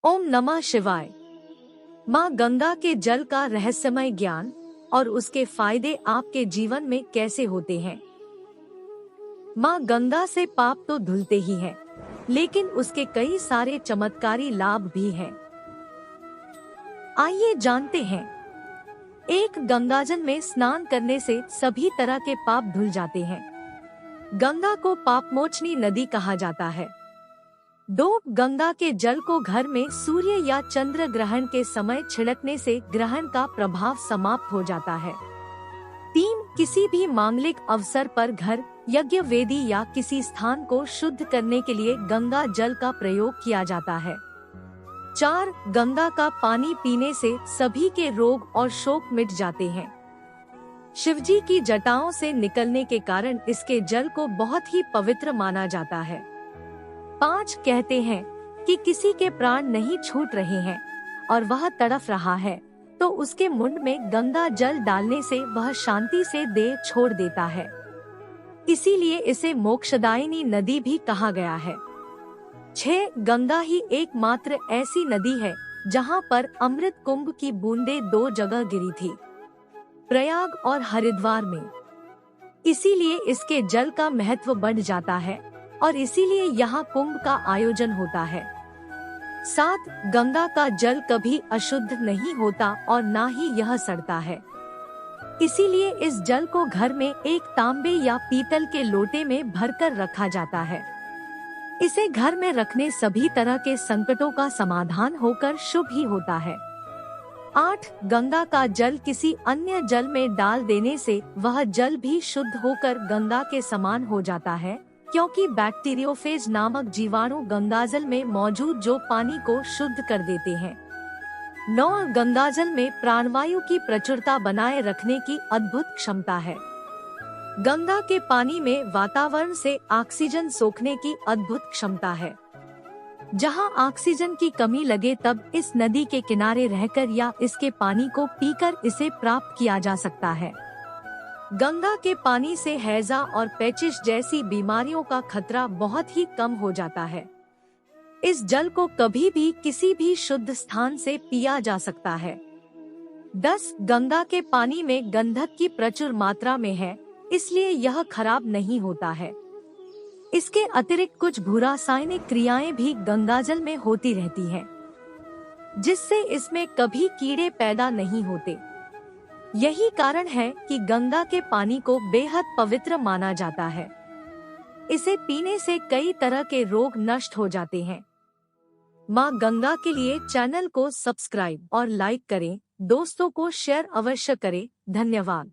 ओम नमः शिवाय। माँ गंगा के जल का रहस्यमय ज्ञान और उसके फायदे आपके जीवन में कैसे होते हैं। माँ गंगा से पाप तो धुलते ही हैं, लेकिन उसके कई सारे चमत्कारी लाभ भी हैं। आइए जानते हैं। एक, गंगाजल में स्नान करने से सभी तरह के पाप धुल जाते हैं। गंगा को पापमोचनी नदी कहा जाता है। 2, गंगा के जल को घर में सूर्य या चंद्र ग्रहण के समय छिड़कने से ग्रहण का प्रभाव समाप्त हो जाता है। 3, किसी भी मांगलिक अवसर पर घर, यज्ञ वेदी या किसी स्थान को शुद्ध करने के लिए गंगा जल का प्रयोग किया जाता है। 4, गंगा का पानी पीने से सभी के रोग और शोक मिट जाते हैं। शिवजी की जटाओं से निकलने के कारण इसके जल को बहुत ही पवित्र माना जाता है। 5, कहते हैं कि किसी के प्राण नहीं छूट रहे हैं और वह तड़फ रहा है, तो उसके मुंड में गंगा जल डालने से वह शांति से देह छोड़ देता है। इसीलिए इसे मोक्षदायिनी नदी भी कहा गया है। 6, गंगा ही एकमात्र ऐसी नदी है जहां पर अमृत कुंभ की बूंदें 2 जगह गिरी थी, प्रयाग और हरिद्वार में। इसीलिए इसके जल का महत्व बढ़ जाता है और इसीलिए यहाँ कुंभ का आयोजन होता है। 7, गंगा का जल कभी अशुद्ध नहीं होता और ना ही यह सड़ता है। इसीलिए इस जल को घर में एक तांबे या पीतल के लोटे में भरकर रखा जाता है। इसे घर में रखने सभी तरह के संकटों का समाधान होकर शुभ ही होता है। 8, गंगा का जल किसी अन्य जल में डाल देने से वह जल भी शुद्ध होकर गंगा के समान हो जाता है, क्योंकि बैक्टीरियोफेज नामक जीवाणु गंगाजल में मौजूद जो पानी को शुद्ध कर देते हैं। 9, गंगाजल में प्राणवायु की प्रचुरता बनाए रखने की अद्भुत क्षमता है। गंगा के पानी में वातावरण से ऑक्सीजन सोखने की अद्भुत क्षमता है। जहां ऑक्सीजन की कमी लगे तब इस नदी के किनारे रहकर या इसके पानी को पीकर इसे प्राप्त किया जा सकता है। गंगा के पानी से हैजा और पेचिश जैसी बीमारियों का खतरा बहुत ही कम हो जाता है। इस जल को कभी भी किसी भी शुद्ध स्थान से पिया जा सकता है। 10, गंगा के पानी में गंधक की प्रचुर मात्रा में है, इसलिए यह खराब नहीं होता है। इसके अतिरिक्त कुछ भूरासायनिक क्रियाएं भी गंगाजल में होती रहती हैं, जिससे इसमें कभी कीड़े पैदा नहीं होते। यही कारण है कि गंगा के पानी को बेहद पवित्र माना जाता है। इसे पीने से कई तरह के रोग नष्ट हो जाते हैं। माँ गंगा के लिए चैनल को सब्सक्राइब और लाइक करें, दोस्तों को शेयर अवश्य करें। धन्यवाद।